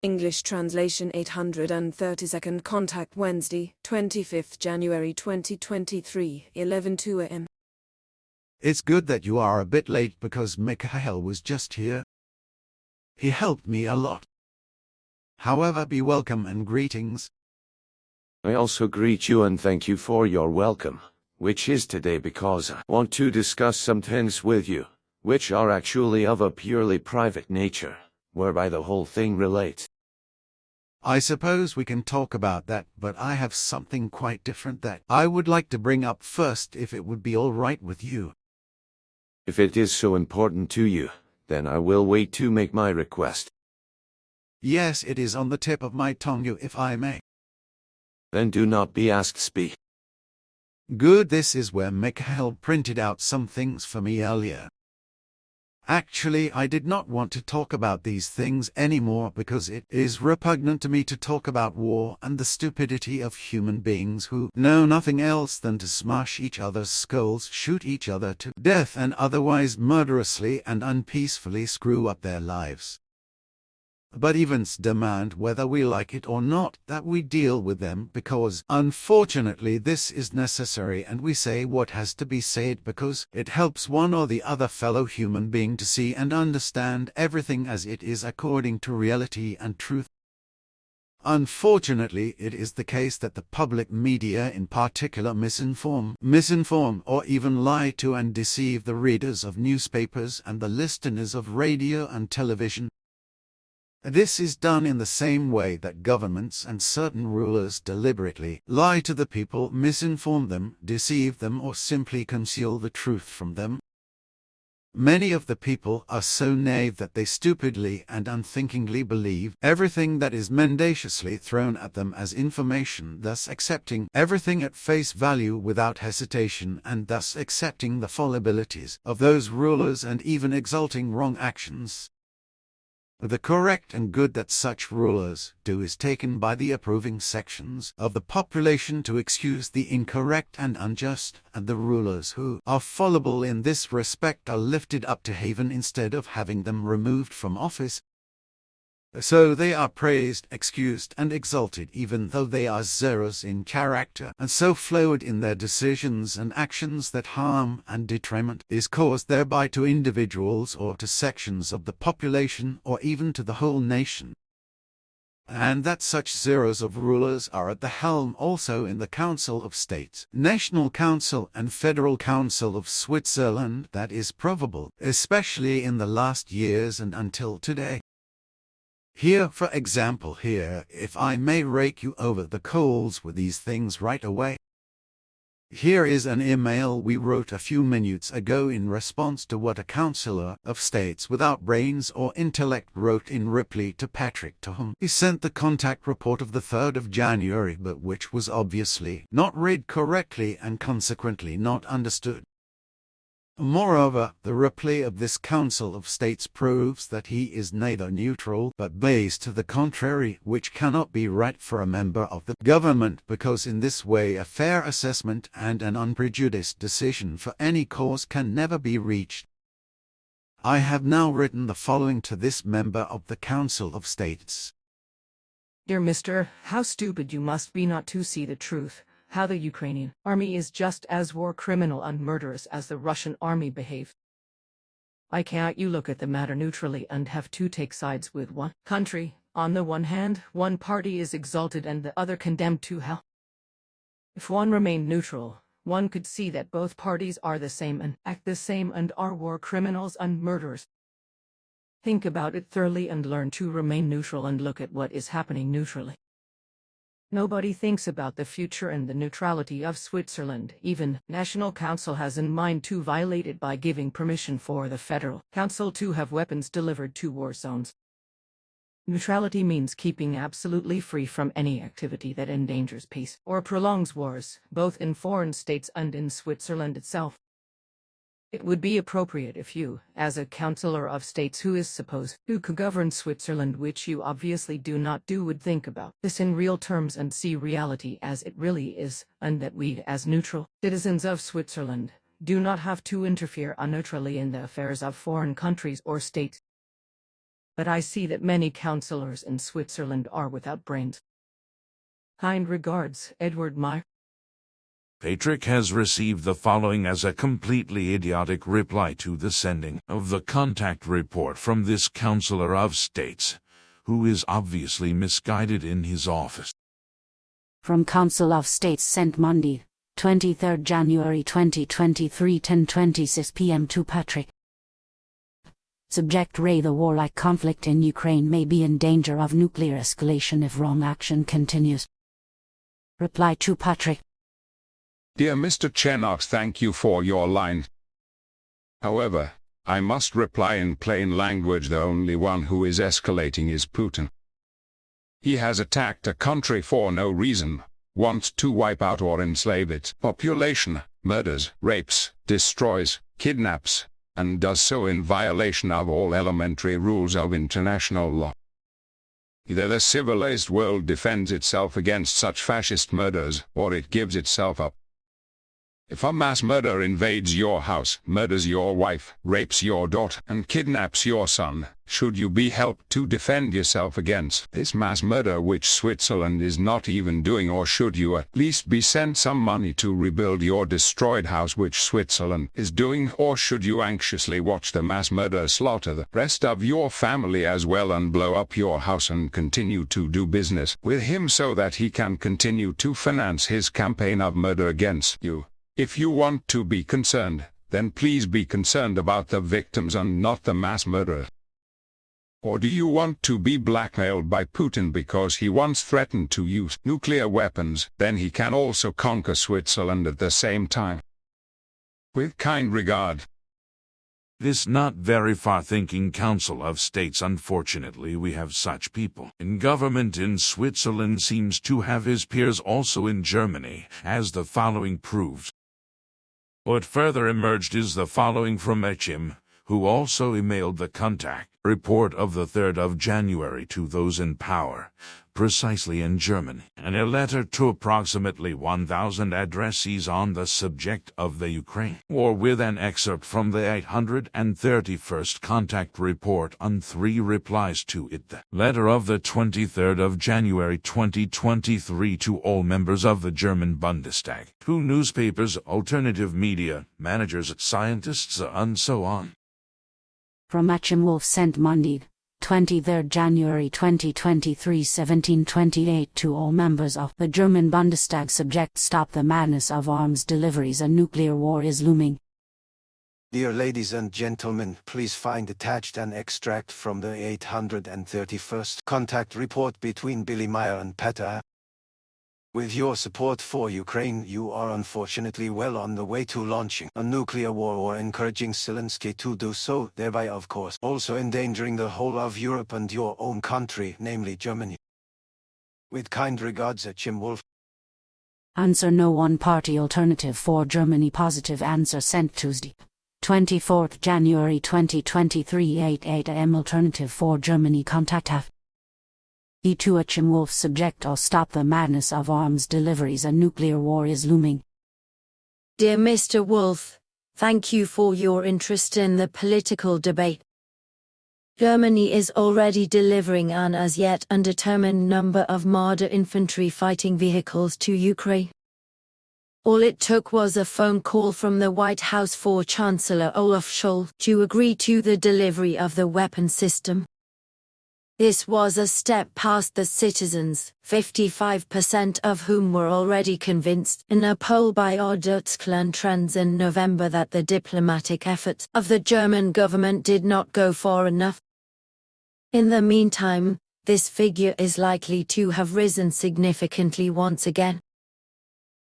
English translation 832nd contact Wednesday, 25th January 2023, 11:02 a.m. It's good that you are a bit late because Mikhail was just here. He helped me a lot. However, be welcome and greetings. I also greet you and thank you for your welcome, which is today because I want to discuss some things with you, which are actually of a purely private nature, whereby the whole thing relates. I suppose we can talk about that, but I have something quite different that I would like to bring up first if it would be all right with you. If it is so important to you, then I will wait to make my request. Yes, it is on the tip of my tongue, if I may. Then do not be asked, speak. Good, this is where Mikhail printed out some things for me earlier. Actually, I did not want to talk about these things anymore because it is repugnant to me to talk about war and the stupidity of human beings who know nothing else than to smash each other's skulls, shoot each other to death, and otherwise murderously and unpeacefully screw up their lives. But events demand, whether we like it or not, that we deal with them because, unfortunately, this is necessary, and we say what has to be said because it helps one or the other fellow human being to see and understand everything as it is according to reality and truth. Unfortunately, it is the case that the public media in particular misinform or even lie to and deceive the readers of newspapers and the listeners of radio and television. This is done in the same way that governments and certain rulers deliberately lie to the people, misinform them, deceive them, or simply conceal the truth from them. Many of the people are so naive that they stupidly and unthinkingly believe everything that is mendaciously thrown at them as information, thus accepting everything at face value without hesitation, and thus accepting the fallibilities of those rulers and even exalting wrong actions. The correct and good that such rulers do is taken by the approving sections of the population to excuse the incorrect and unjust, and the rulers who are fallible in this respect are lifted up to heaven instead of having them removed from office. So they are praised, excused, and exalted even though they are zeros in character, and so flawed in their decisions and actions that harm and detriment is caused thereby to individuals or to sections of the population or even to the whole nation. And that such zeros of rulers are at the helm also in the Council of States, National Council and Federal Council of Switzerland, that is probable, especially in the last years and until today. Here, for example, if I may rake you over the coals with these things right away. Here is an email we wrote a few minutes ago in response to what a councillor of states without brains or intellect wrote in reply to Patrick, to whom he sent the contact report of the 3rd of January, but which was obviously not read correctly and consequently not understood. Moreover, the reply of this Council of States proves that he is neither neutral but based to the contrary, which cannot be right for a member of the government, because in this way a fair assessment and an unprejudiced decision for any cause can never be reached. I have now written the following to this member of the Council of States. Dear Mr., how stupid you must be not to see the truth. How the Ukrainian army is just as war criminal and murderous as the Russian army behaves. Why can't you look at the matter neutrally and have to take sides with one country? On the one hand, one party is exalted and the other condemned to hell. If one remained neutral, one could see that both parties are the same and act the same and are war criminals and murderers. Think about it thoroughly and learn to remain neutral and look at what is happening neutrally. Nobody thinks about the future and the neutrality of Switzerland. Even National Council has in mind to violate it by giving permission for the Federal Council to have weapons delivered to war zones. Neutrality means keeping absolutely free from any activity that endangers peace or prolongs wars, both in foreign states and in Switzerland itself. It would be appropriate if you, as a councillor of states who is supposed to govern Switzerland, which you obviously do not do, would think about this in real terms and see reality as it really is, and that we, as neutral citizens of Switzerland, do not have to interfere unneutrally in the affairs of foreign countries or states. but I see that many councillors in Switzerland are without brains. Kind regards, Edward Meyer. Patrick has received the following as a completely idiotic reply to the sending of the contact report from this Councillor of States, who is obviously misguided in his office. From Council of States sent Monday, 23rd January 2023 10:26 p.m. to Patrick. Subject Ray, the warlike conflict in Ukraine may be in danger of nuclear escalation if wrong action continues. Reply to Patrick. Dear Mr. Chennox, thank you for your line. However, I must reply in plain language. The only one who is escalating is Putin. He has attacked a country for no reason, wants to wipe out or enslave its population, murders, rapes, destroys, kidnaps, and does so in violation of all elementary rules of international law. Either the civilized world defends itself against such fascist murders, or it gives itself up. If a mass murderer invades your house, murders your wife, rapes your daughter, and kidnaps your son, should you be helped to defend yourself against this mass murder which Switzerland is not even doing, or should you at least be sent some money to rebuild your destroyed house which Switzerland is doing, or should you anxiously watch the mass murderer slaughter the rest of your family as well and blow up your house and continue to do business with him so that he can continue to finance his campaign of murder against you? If you want to be concerned, then please be concerned about the victims and not the mass murderer. Or do you want to be blackmailed by Putin because he once threatened to use nuclear weapons, then he can also conquer Switzerland at the same time? With kind regard. This not very far-thinking Council of States. Unfortunately, we have such people in government in Switzerland, seems to have his peers also in Germany, as the following proves. What further emerged is the following from HM, who also emailed the contact report of the 3rd of January to those in power, precisely in Germany, and a letter to approximately 1,000 addressees on the subject of the Ukraine war, with an excerpt from the 831st contact report on 3 replies to it. The letter of the 23rd of January 2023 to all members of the German Bundestag, 2 newspapers, alternative media, managers, scientists, and so on. From Achim Wolf sent Monday, 23rd January 2023 17:28 to all members of the German Bundestag. Subject Stop the madness of arms deliveries. A nuclear war is looming. Dear ladies and gentlemen, please find attached an extract from the 831st contact report between Billy Meyer and Ptaah. With your support for Ukraine, you are unfortunately well on the way to launching a nuclear war or encouraging Zelensky to do so, thereby of course also endangering the whole of Europe and your own country, namely Germany. With kind regards, Achim Wolf. Answer: no one-party alternative for Germany. Positive answer sent Tuesday, 24th January 2023 8 am. Alternative for Germany. Contact F. E2 Achim Wolf. Subject: or stop the madness of arms deliveries. A nuclear war is looming. Dear Mr. Wolf, thank you for your interest in the political debate. Germany is already delivering an as yet undetermined number of Marder infantry fighting vehicles to Ukraine. All it took was a phone call from the White House for Chancellor Olaf Scholz to agree to the delivery of the weapon system. This was a step past the citizens, 55% of whom were already convinced in a poll by Deutschland Trends in November that the diplomatic efforts of the German government did not go far enough. In the meantime, this figure is likely to have risen significantly once again.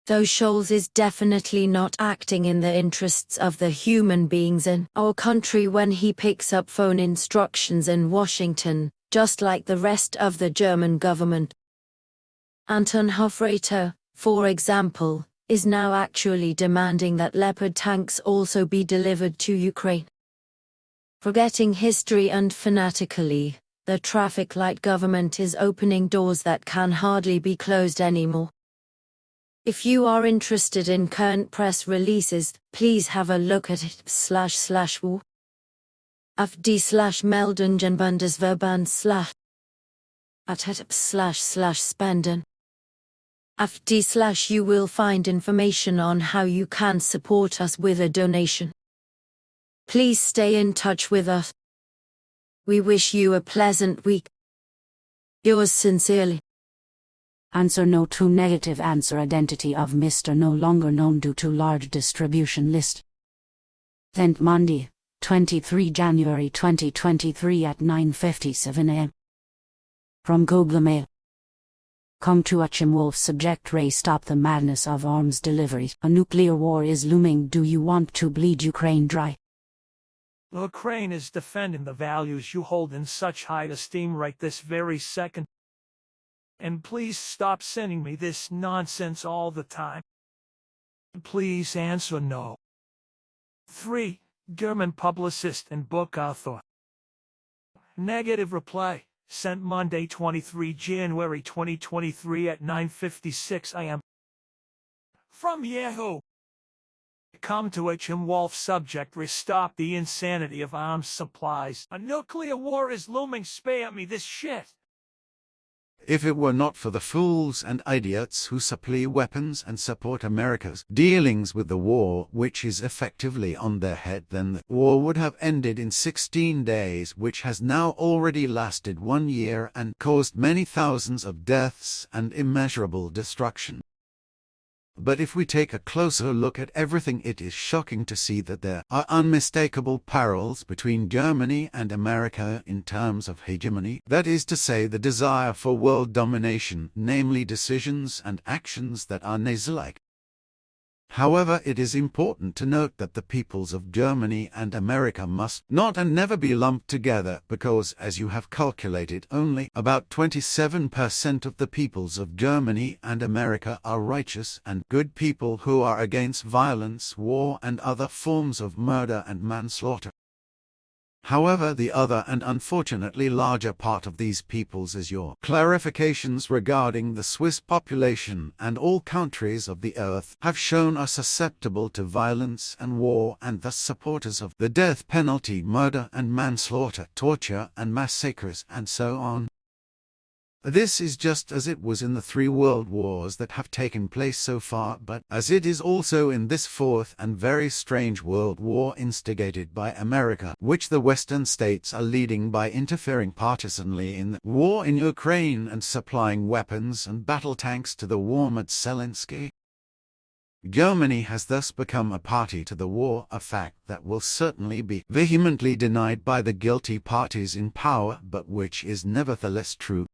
Though Scholz is definitely not acting in the interests of the human beings in our country when he picks up phone instructions in Washington, just like the rest of the German government. Anton Hofreiter, for example, is now actually demanding that Leopard tanks also be delivered to Ukraine. Forgetting history and fanatically, the traffic light government is opening doors that can hardly be closed anymore. If you are interested in current press releases, please have a look at it/war. FD/Melden Bundesverband/ @het//spenden. FD/ you will find information on how you can support us with a donation. Please stay in touch with us. We wish you a pleasant week. Yours sincerely. Answer no to negative answer identity of Mr. no longer known due to large distribution list. Sent Monday, 23 January 2023 at 9:57 a.m. From Google Mail. Come to Achim Wolf subject Ray stop the madness of arms deliveries. A nuclear war is looming. Do you want to bleed Ukraine dry? Ukraine is defending the values you hold in such high esteem right this very second. And please stop sending me this nonsense all the time. Please answer no. 3. German publicist and book author. Negative reply, sent Monday 23 January 2023 at 9:56 a.m. From Yahoo! Come to Achim Wolf subject stop the insanity of arms supplies. A nuclear war is looming. Spare me this shit. If it were not for the fools and idiots who supply weapons and support America's dealings with the war, which is effectively on their head, then the war would have ended in 16 days, which has now already lasted 1 year and caused many thousands of deaths and immeasurable destruction. But if we take a closer look at everything, it is shocking to see that there are unmistakable parallels between Germany and America in terms of hegemony, that is to say, the desire for world domination, namely decisions and actions that are nazi-like. However, it is important to note that the peoples of Germany and America must not and never be lumped together, because, as you have calculated, only about 27% of the peoples of Germany and America are righteous and good people who are against violence, war, and other forms of murder and manslaughter. However, the other and unfortunately larger part of these peoples is your clarifications regarding the Swiss population and all countries of the earth have shown are susceptible to violence and war, and thus supporters of the death penalty, murder and manslaughter, torture and massacres, and so on. This is just as it was in the 3 world wars that have taken place so far, but as it is also in this 4th and very strange world war instigated by America, which the Western states are leading by interfering partisanly in the war in Ukraine and supplying weapons and battle tanks to the war at Zelensky. Germany has thus become a party to the war, a fact that will certainly be vehemently denied by the guilty parties in power, but which is nevertheless true.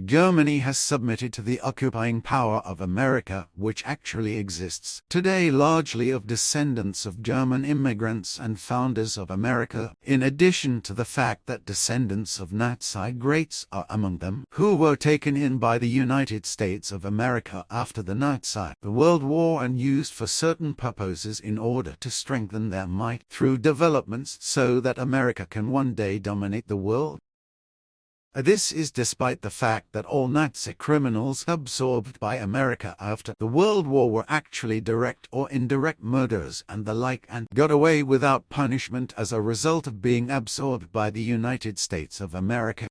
Germany has submitted to the occupying power of America, which actually exists today largely of descendants of German immigrants and founders of America, in addition to the fact that descendants of Nazi greats are among them, who were taken in by the United States of America after the World War and used for certain purposes in order to strengthen their might through developments so that America can one day dominate the world. This is despite the fact that all Nazi criminals absorbed by America after the World War were actually direct or indirect murderers and the like, and got away without punishment as a result of being absorbed by the United States of America.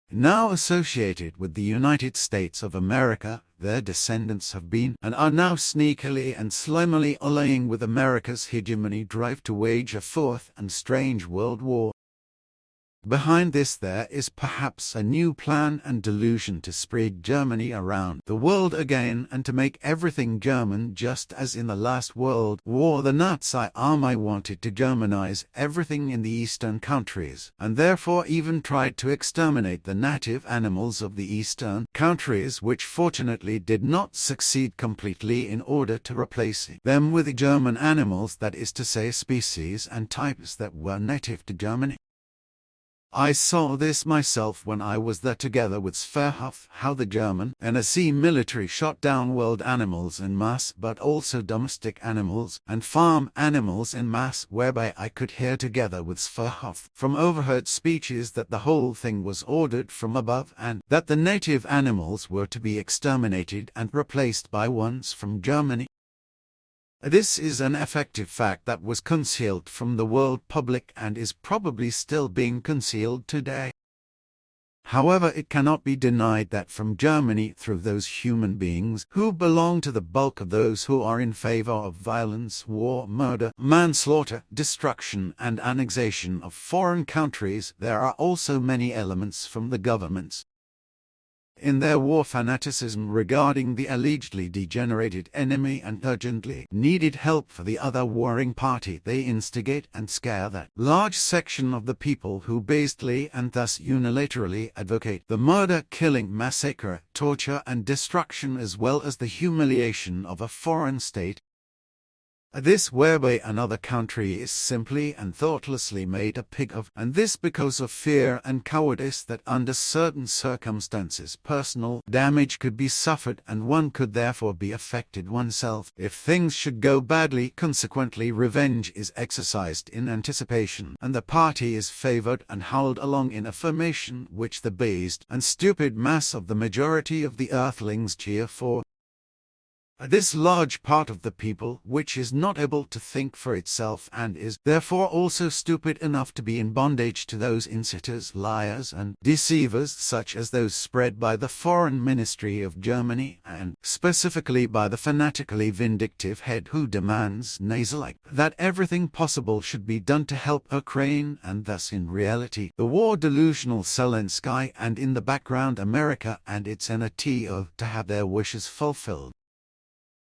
Now associated with the United States of America, their descendants have been and are now sneakily and slimily allying with America's hegemony drive to wage a 4th and strange world war. Behind this there is perhaps a new plan and delusion to spread Germany around the world again and to make everything German, just as in the last World War the Nazi army wanted to Germanize everything in the eastern countries, and therefore even tried to exterminate the native animals of the eastern countries, which fortunately did not succeed completely, in order to replace them with German animals, that is to say species and types that were native to Germany. I saw this myself when I was there together with Sverhoff, how the German NSC military shot down wild animals en masse, but also domestic animals and farm animals en masse, whereby I could hear together with Sverhoff from overheard speeches that the whole thing was ordered from above and that the native animals were to be exterminated and replaced by ones from Germany. This is an effective fact that was concealed from the world public and is probably still being concealed today. However, it cannot be denied that from Germany through those human beings who belong to the bulk of those who are in favor of violence, war, murder, manslaughter, destruction, and annexation of foreign countries, there are also many elements from the governments. In their war fanaticism regarding the allegedly degenerated enemy and urgently needed help for the other warring party, they instigate and scare that large section of the people who basely and thus unilaterally advocate the murder, killing, massacre, torture, and destruction as well as the humiliation of a foreign state. This whereby another country is simply and thoughtlessly made a pig of, and this because of fear and cowardice that under certain circumstances personal damage could be suffered and one could therefore be affected oneself if things should go badly. Consequently, revenge is exercised in anticipation, and the party is favored and howled along in affirmation which the based and stupid mass of the majority of the earthlings cheer for. This large part of the people, which is not able to think for itself and is therefore also stupid enough to be in bondage to those incitors, liars, and deceivers such as those spread by the Foreign Ministry of Germany and specifically by the fanatically vindictive head who demands, nasal-like, that everything possible should be done to help Ukraine, and thus in reality the war delusional Zelensky and in the background America and its NATO to have their wishes fulfilled.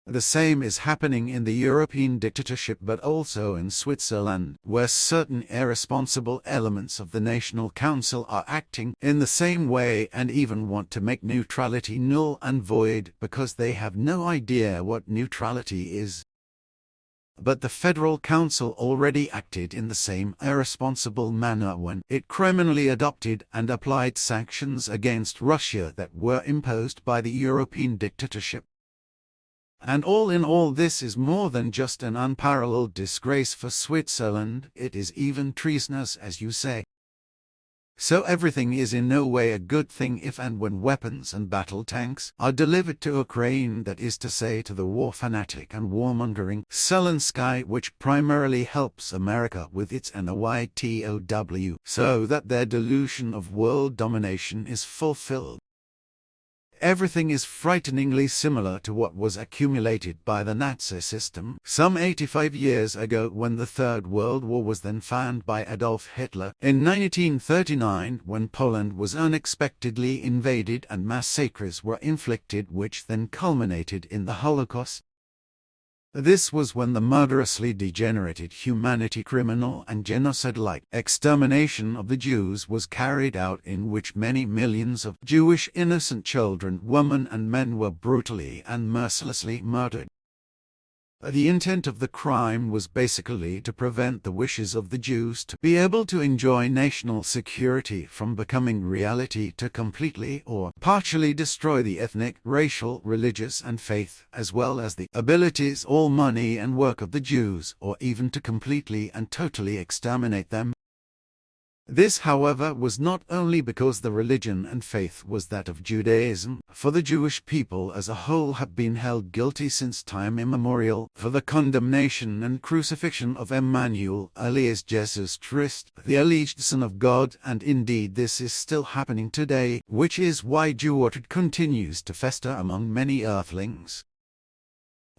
The same is happening in the European dictatorship but also in Switzerland, where certain irresponsible elements of the National Council are acting in the same way and even want to make neutrality null and void because they have no idea what neutrality is. But the Federal Council already acted in the same irresponsible manner when it criminally adopted and applied sanctions against Russia that were imposed by the European dictatorship. And all in all, this is more than just an unparalleled disgrace for Switzerland, it is even treasonous, as you say. So everything is in no way a good thing if and when weapons and battle tanks are delivered to Ukraine, that is to say to the war fanatic and warmongering Zelensky, which primarily helps America with its NATO, so that their delusion of world domination is fulfilled. Everything is frighteningly similar to what was accumulated by the Nazi system some 85 years ago when the Third World War was then fanned by Adolf Hitler in 1939 when Poland was unexpectedly invaded and massacres were inflicted which then culminated in the Holocaust. This was when the murderously degenerated humanity criminal and genocide-like extermination of the Jews was carried out, in which many millions of Jewish innocent children, women and men were brutally and mercilessly murdered. The intent of the crime was basically to prevent the wishes of the Jews to be able to enjoy national security from becoming reality, to completely or partially destroy the ethnic, racial, religious and faith, as well as the abilities, all money and work of the Jews, or even to completely and totally exterminate them. This, however, was not only because the religion and faith was that of Judaism, for the Jewish people as a whole have been held guilty since time immemorial for the condemnation and crucifixion of Emmanuel, alias Jesus Christ, the alleged Son of God, and indeed this is still happening today, which is why Jewhatred continues to fester among many earthlings.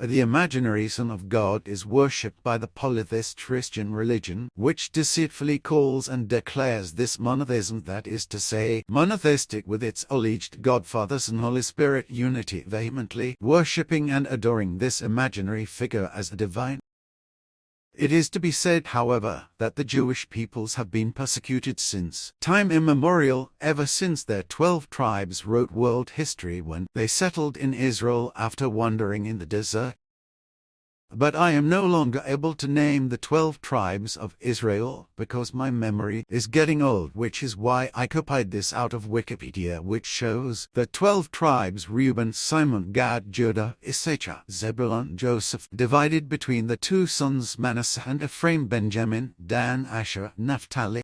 The imaginary Son of God is worshipped by the polytheist Christian religion, which deceitfully calls and declares this monotheism, that is to say, monotheistic, with its alleged Godfathers and Holy Spirit unity, vehemently worshipping and adoring this imaginary figure as a divine. It is to be said, however, that the Jewish peoples have been persecuted since time immemorial, ever since their 12 tribes wrote world history when they settled in Israel after wandering in the desert. But I am no longer able to name the 12 tribes of Israel, because my memory is getting old, which is why I copied this out of Wikipedia, which shows the 12 tribes: Reuben, Simon, Gad, Judah, Issachar, Zebulun, Joseph, divided between the two sons Manasseh and Ephraim, Benjamin, Dan, Asher, Naphtali.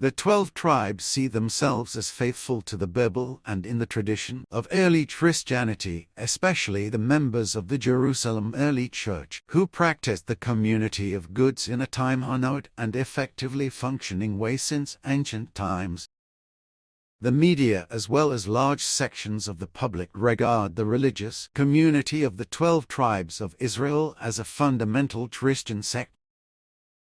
The 12 tribes see themselves as faithful to the Bible and in the tradition of early Christianity, especially the members of the Jerusalem early church, who practiced the community of goods in a time-honored and effectively functioning way since ancient times. The media as well as large sections of the public regard the religious community of the 12 tribes of Israel as a fundamental Christian sect.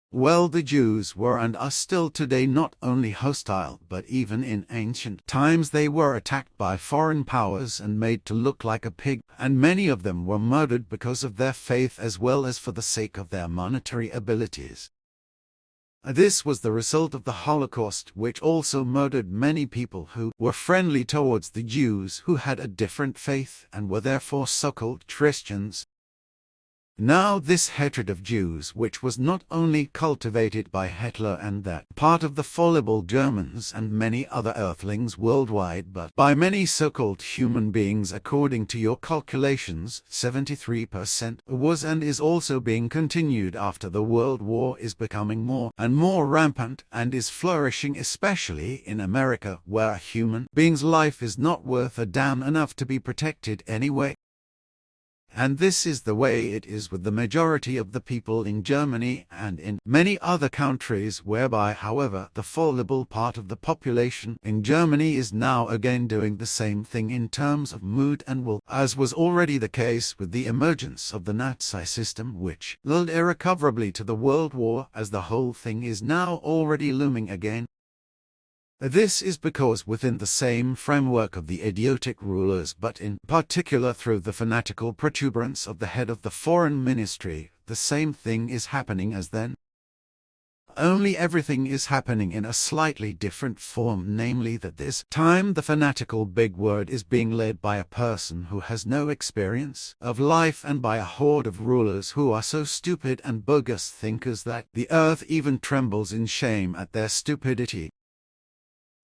Well, the Jews were and are still today not only hostile, but even in ancient times they were attacked by foreign powers and made to look like a pig, and many of them were murdered because of their faith as well as for the sake of their monetary abilities. This was the result of the Holocaust, which also murdered many people who were friendly towards the Jews who had a different faith and were therefore so-called Christians. Now this hatred of Jews, which was not only cultivated by Hitler and that part of the fallible Germans and many other earthlings worldwide, but by many so-called human beings according to your calculations, 73%, was and is also being continued after the World War, is becoming more and more rampant and is flourishing especially in America, where a human being's life is not worth a damn enough to be protected anyway. And this is the way it is with the majority of the people in Germany and in many other countries, whereby, however, the fallible part of the population in Germany is now again doing the same thing in terms of mood and will, as was already the case with the emergence of the Nazi system, which led irrecoverably to the World War, as the whole thing is now already looming again. This is because within the same framework of the idiotic rulers, but in particular through the fanatical protuberance of the head of the foreign ministry, the same thing is happening as then. Only everything is happening in a slightly different form, namely that this time the fanatical big word is being led by a person who has no experience of life and by a horde of rulers who are so stupid and bogus thinkers that the earth even trembles in shame at their stupidity.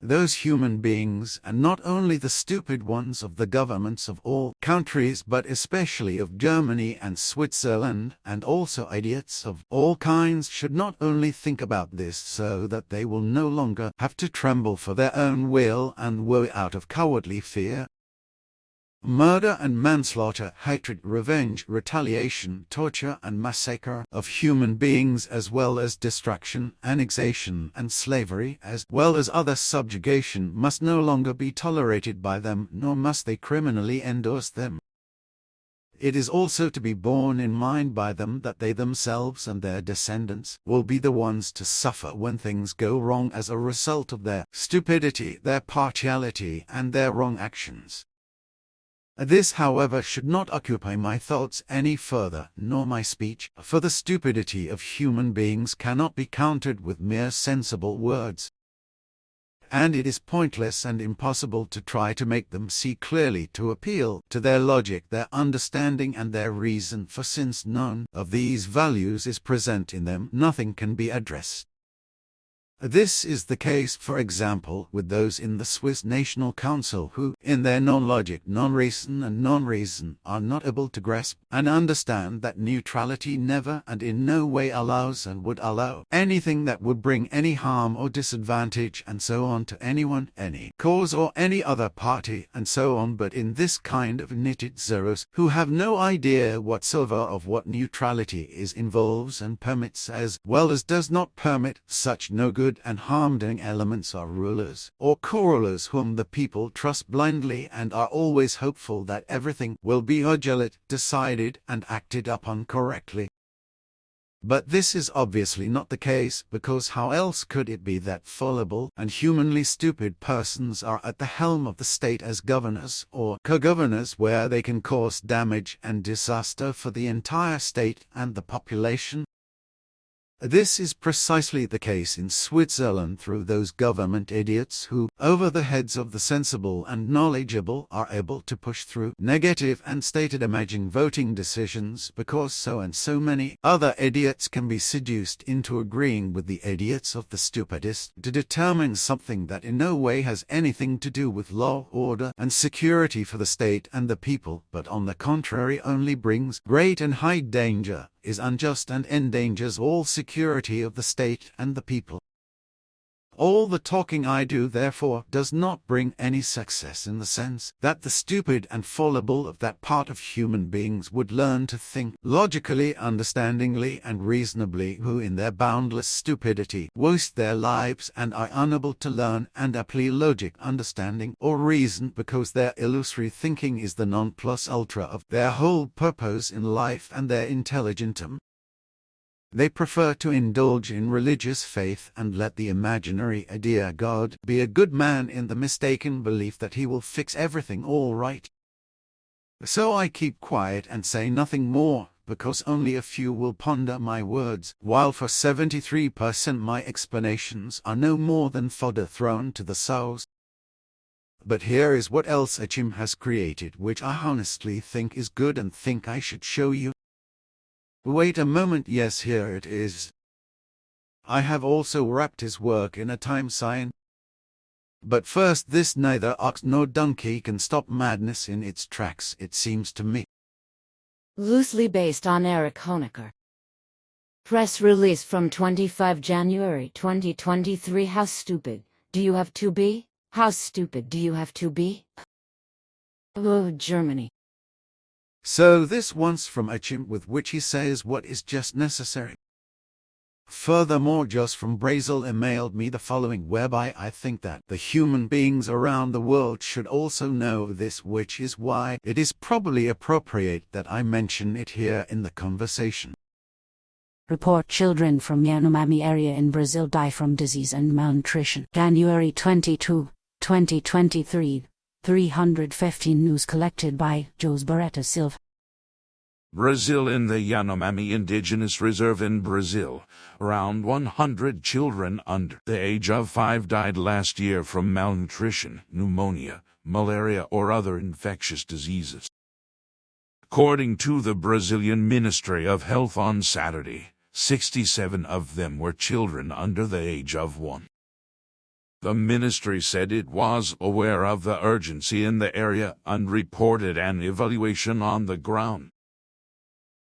Those human beings, and not only the stupid ones of the governments of all countries, but especially of Germany and Switzerland, and also idiots of all kinds, should not only think about this so that they will no longer have to tremble for their own will and woe out of cowardly fear. Murder and manslaughter, hatred, revenge, retaliation, torture and massacre of human beings, as well as destruction, annexation and slavery, as well as other subjugation, must no longer be tolerated by them, nor must they criminally endorse them. It is also to be borne in mind by them that they themselves and their descendants will be the ones to suffer when things go wrong as a result of their stupidity, their partiality, and their wrong actions. This, however, should not occupy my thoughts any further, nor my speech, for the stupidity of human beings cannot be countered with mere sensible words. And it is pointless and impossible to try to make them see clearly, to appeal to their logic, their understanding, and their reason, for since none of these values is present in them, nothing can be addressed. This is the case, for example, with those in the Swiss National Council who, in their non-logic, non-reason and non-reason, are not able to grasp and understand that neutrality never and in no way allows and would allow anything that would bring any harm or disadvantage and so on to anyone, any cause or any other party and so on, but in this kind of knitted zeros who have no idea whatsoever of what neutrality is, involves, and permits, as well as does not permit. Such no good and harm-doing elements are rulers or co-rulers whom the people trust blindly and are always hopeful that everything will be legitimate, decided and acted upon correctly. But this is obviously not the case, because how else could it be that fallible and humanly stupid persons are at the helm of the state as governors or co-governors, where they can cause damage and disaster for the entire state and the population? This is precisely the case in Switzerland through those government idiots who, over the heads of the sensible and knowledgeable, are able to push through negative and state-damaging voting decisions, because so and so many other idiots can be seduced into agreeing with the idiots of the stupidest to determine something that in no way has anything to do with law, order, and security for the state and the people, but on the contrary only brings great and high danger, is unjust, and endangers all security of the state and the people. All the talking I do, therefore, does not bring any success in the sense that the stupid and fallible of that part of human beings would learn to think logically, understandingly, and reasonably, who in their boundless stupidity waste their lives and are unable to learn and apply logic, understanding, or reason, because their illusory thinking is the non plus ultra of their whole purpose in life and their intelligentum. They prefer to indulge in religious faith and let the imaginary idea God be a good man in the mistaken belief that he will fix everything all right. So I keep quiet and say nothing more, because only a few will ponder my words, while for 73% my explanations are no more than fodder thrown to the sows. But here is what else Achim has created, which I honestly think is good and think I should show you. Wait a moment, yes, here it is. I have also wrapped his work in a time sign. But first, this neither ox nor donkey can stop madness in its tracks, it seems to me. Loosely based on Erich Honecker. Press release from 25 January 2023. How stupid do you have to be? How stupid do you have to be? Oh, Germany. So this once from Achim, with which he says what is just necessary. Furthermore, just from Brazil emailed me the following, whereby I think that the human beings around the world should also know this, which is why it is probably appropriate that I mention it here in the conversation. Report: children from Yanomami area in Brazil die from disease and malnutrition. January 22, 2023. 315 news collected by Jose Barreta Silva. Brazil. In the Yanomami Indigenous Reserve in Brazil, around 100 children under the age of 5 died last year from malnutrition, pneumonia, malaria, or other infectious diseases. According to the Brazilian Ministry of Health on Saturday, 67 of them were children under the age of 1. The ministry said it was aware of the urgency in the area and reported an evaluation on the ground.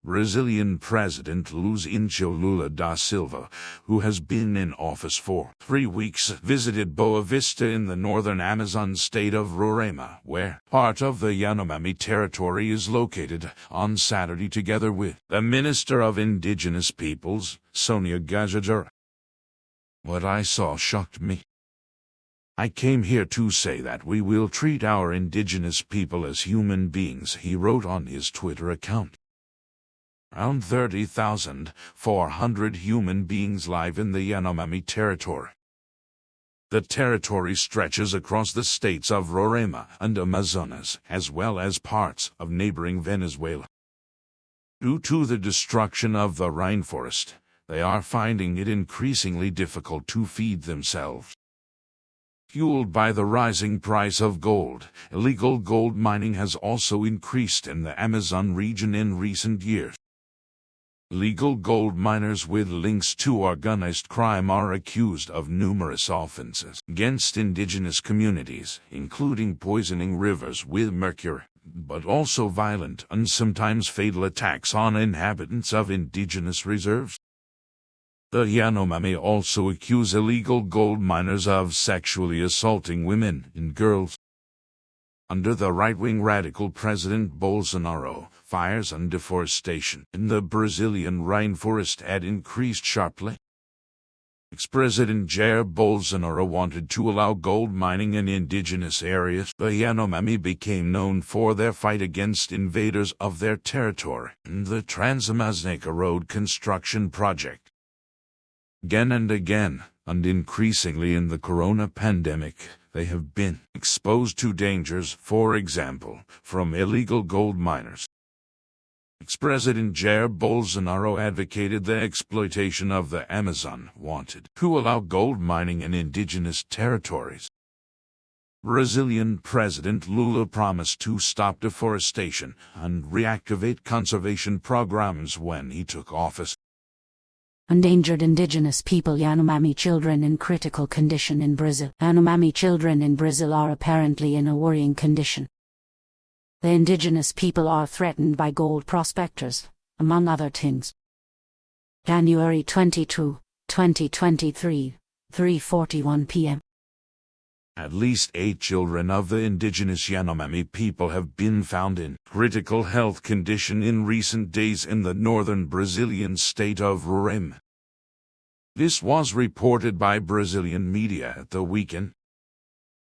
Brazilian President Luiz Inácio Lula da Silva, who has been in office for 3 weeks, visited Boa Vista in the northern Amazon state of Roraima, where part of the Yanomami territory is located, on Saturday, together with the Minister of Indigenous Peoples, Sonia Gajajara. What I saw shocked me. I came here to say that we will treat our indigenous people as human beings, he wrote on his Twitter account. Around 30,400 human beings live in the Yanomami territory. The territory stretches across the states of Roraima and Amazonas, as well as parts of neighboring Venezuela. Due to the destruction of the rainforest, they are finding it increasingly difficult to feed themselves. Fueled by the rising price of gold, illegal gold mining has also increased in the Amazon region in recent years. Illegal gold miners with links to organized crime are accused of numerous offenses against indigenous communities, including poisoning rivers with mercury, but also violent and sometimes fatal attacks on inhabitants of indigenous reserves. The Yanomami also accuse illegal gold miners of sexually assaulting women and girls. Under the right-wing radical President Bolsonaro, fires and deforestation in the Brazilian rainforest had increased sharply. Ex-President Jair Bolsonaro wanted to allow gold mining in indigenous areas. The Yanomami became known for their fight against invaders of their territory and the Trans-Amazônica Road construction project. Again and again, and increasingly in the corona pandemic, they have been exposed to dangers, for example, from illegal gold miners. Ex-President Jair Bolsonaro advocated the exploitation of the Amazon, wanted to allow gold mining in indigenous territories. Brazilian President Lula promised to stop deforestation and reactivate conservation programs when he took office. Endangered indigenous people. Yanomami children in critical condition in Brazil. Yanomami children in Brazil are apparently in a worrying condition. The indigenous people are threatened by gold prospectors, among other things. January 22, 2023. 3:41 p.m. At least 8 children of the indigenous Yanomami people have been found in critical health condition in recent days in the northern Brazilian state of Roraima. This was reported by Brazilian media at the weekend.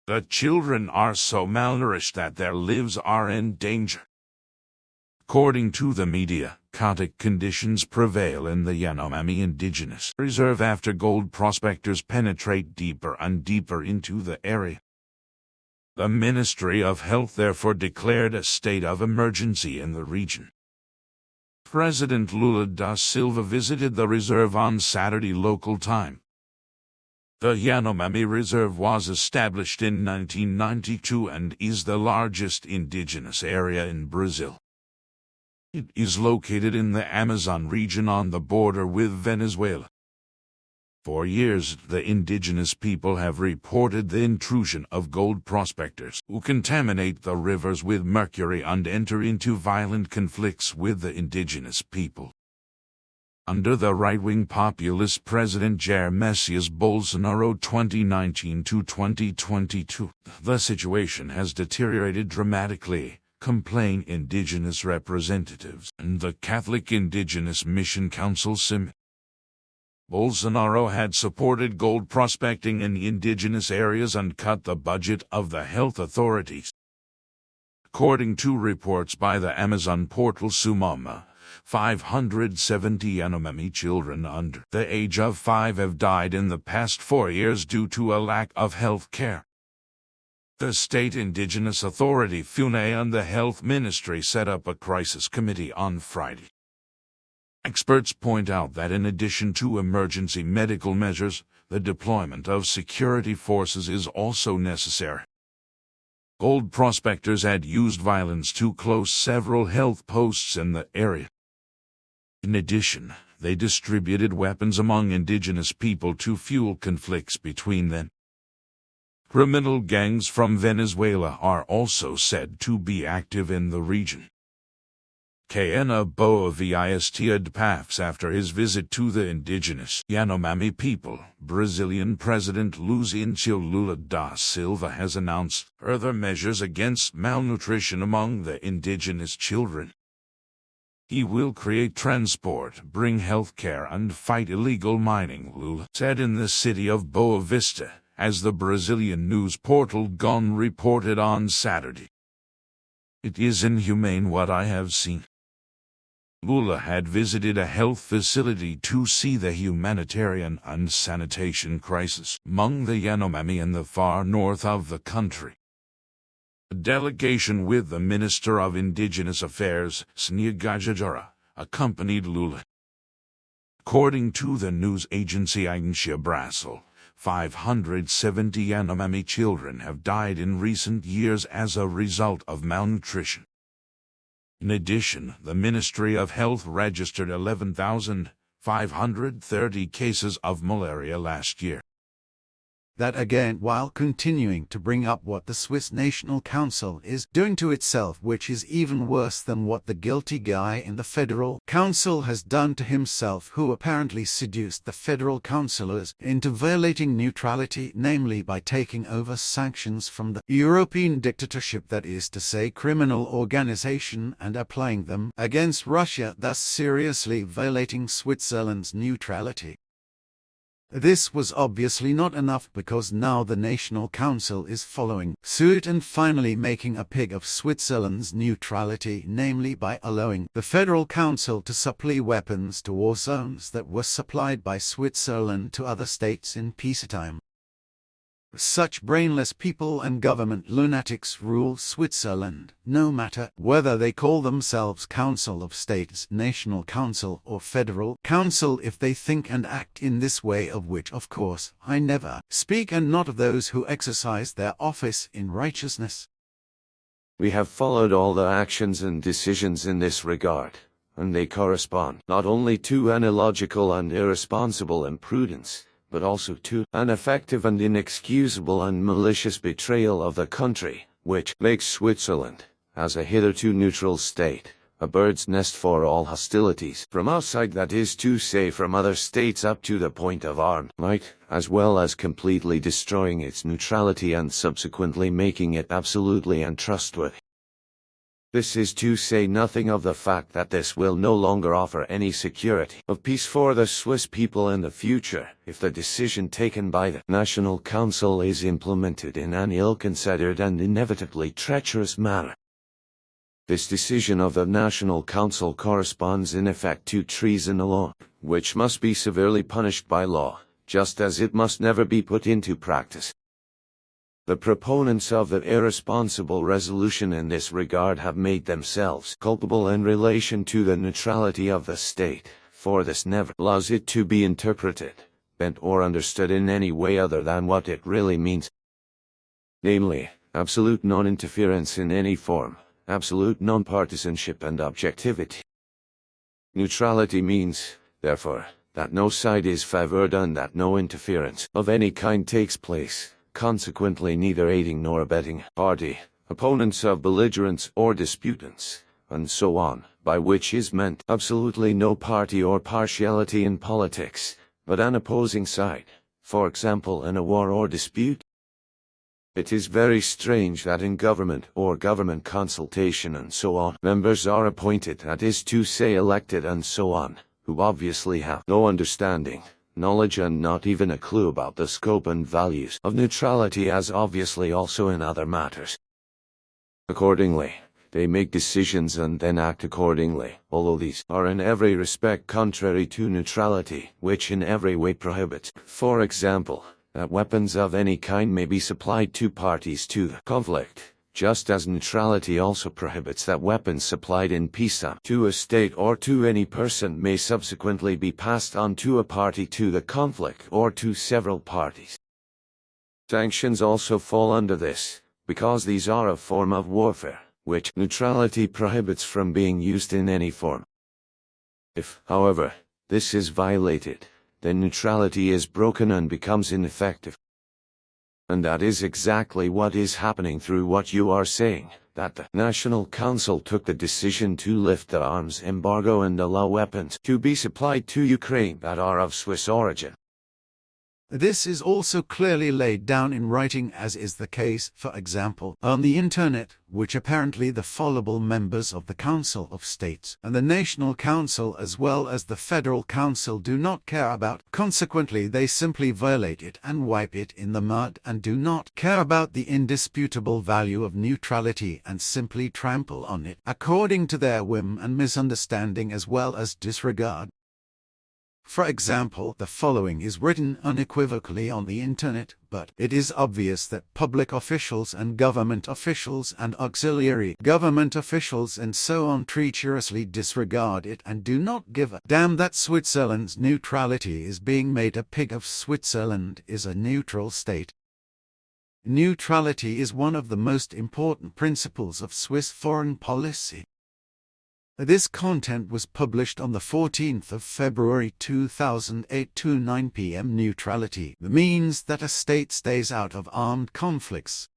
The children are so malnourished that their lives are in danger. According to the media, chaotic conditions prevail in the Yanomami Indigenous Reserve after gold prospectors penetrate deeper and deeper into the area. The Ministry of Health therefore declared a state of emergency in the region. President Lula da Silva visited the reserve on Saturday local time. The Yanomami Reserve was established in 1992 and is the largest indigenous area in Brazil. It is located in the Amazon region on the border with Venezuela. For years, the indigenous people have reported the intrusion of gold prospectors who contaminate the rivers with mercury and enter into violent conflicts with the indigenous people. Under the right-wing populist President Jair Messias Bolsonaro 2019 to 2022, the situation has deteriorated dramatically, complain indigenous representatives and the Catholic Indigenous Mission Council CIM. Bolsonaro had supported gold prospecting in indigenous areas and cut the budget of the health authorities. According to reports by the Amazon portal Sumama, 570 Yanomami children under the age of 5 have died in the past 4 years due to a lack of health care. The state indigenous authority FUNE and the health ministry set up a crisis committee on Friday. Experts point out that in addition to emergency medical measures, the deployment of security forces is also necessary. Gold prospectors had used violence to close several health posts in the area. In addition, they distributed weapons among indigenous people to fuel conflicts between them. Criminal gangs from Venezuela are also said to be active in the region. Kena Boa visited Ptaah after his visit to the indigenous Yanomami people. Brazilian President Luiz Inácio Lula da Silva has announced further measures against malnutrition among the indigenous children. He will create transport, bring health care and fight illegal mining, Lula said in the city of Boa Vista, as the Brazilian news portal GON reported on Saturday. It is inhumane what I have seen. Lula had visited a health facility to see the humanitarian and sanitation crisis among the Yanomami in the far north of the country. A delegation with the Minister of Indigenous Affairs, Sneagajajara, accompanied Lula. According to the news agency Agência Brasil, 570 Yanomami children have died in recent years as a result of malnutrition. In addition, the Ministry of Health registered 11,530 cases of malaria last year. That again while continuing to bring up what the Swiss National Council is doing to itself, which is even worse than what the guilty guy in the Federal Council has done to himself, who apparently seduced the federal councillors into violating neutrality, namely by taking over sanctions from the European dictatorship, that is to say criminal organization, and applying them against Russia, thus seriously violating Switzerland's neutrality. This was obviously not enough, because now the National Council is following suit and finally making a pig of Switzerland's neutrality, namely by allowing the Federal Council to supply weapons to war zones that were supplied by Switzerland to other states in peacetime. Such brainless people and government lunatics rule Switzerland, no matter whether they call themselves Council of States, National Council or Federal Council, if they think and act in this way, of which of course I never speak, and not of those who exercise their office in righteousness. We have followed all the actions and decisions in this regard, and they correspond not only to an illogical and irresponsible imprudence, but also to an effective and inexcusable and malicious betrayal of the country, which makes Switzerland, as a hitherto neutral state, a bird's nest for all hostilities, from outside, that is to say from other states up to the point of armed might, as well as completely destroying its neutrality and subsequently making it absolutely untrustworthy. This is to say nothing of the fact that this will no longer offer any security of peace for the Swiss people in the future, if the decision taken by the National Council is implemented in an ill-considered and inevitably treacherous manner. This decision of the National Council corresponds in effect to treason alone, which must be severely punished by law, just as it must never be put into practice. The proponents of the irresponsible resolution in this regard have made themselves culpable in relation to the neutrality of the state, for this never allows it to be interpreted, bent or understood in any way other than what it really means, namely, absolute non-interference in any form, absolute non-partisanship and objectivity. Neutrality means, therefore, that no side is favored and that no interference of any kind takes place. Consequently, neither aiding nor abetting party, opponents of belligerents or disputants, and so on, by which is meant absolutely no party or partiality in politics, but an opposing side, for example in a war or dispute. It is very strange that in government or government consultation and so on, members are appointed, that is to say elected and so on, who obviously have no understanding, knowledge and not even a clue about the scope and values of neutrality, as obviously also in other matters. Accordingly, they make decisions and then act accordingly, although these are in every respect contrary to neutrality, which in every way prohibits, for example, that weapons of any kind may be supplied to parties to the conflict, just as neutrality also prohibits that weapons supplied in peacetime to a state or to any person may subsequently be passed on to a party to the conflict or to several parties. Sanctions also fall under this, because these are a form of warfare, which neutrality prohibits from being used in any form. If, however, this is violated, then neutrality is broken and becomes ineffective. And that is exactly what is happening through what you are saying, that the National Council took the decision to lift the arms embargo and allow weapons to be supplied to Ukraine that are of Swiss origin. This is also clearly laid down in writing, as is the case, for example, on the Internet, which apparently the fallible members of the Council of States and the National Council as well as the Federal Council do not care about. Consequently, they simply violate it and wipe it in the mud and do not care about the indisputable value of neutrality and simply trample on it according to their whim and misunderstanding as well as disregard. For example, the following is written unequivocally on the Internet, but it is obvious that public officials and government officials and auxiliary government officials and so on treacherously disregard it and do not give a damn that Switzerland's neutrality is being made a pig of. Switzerland is a neutral state. Neutrality is one of the most important principles of Swiss foreign policy. This content was published on the 14th of February 2008 to 9 p.m. Neutrality means that a state stays out of armed conflicts.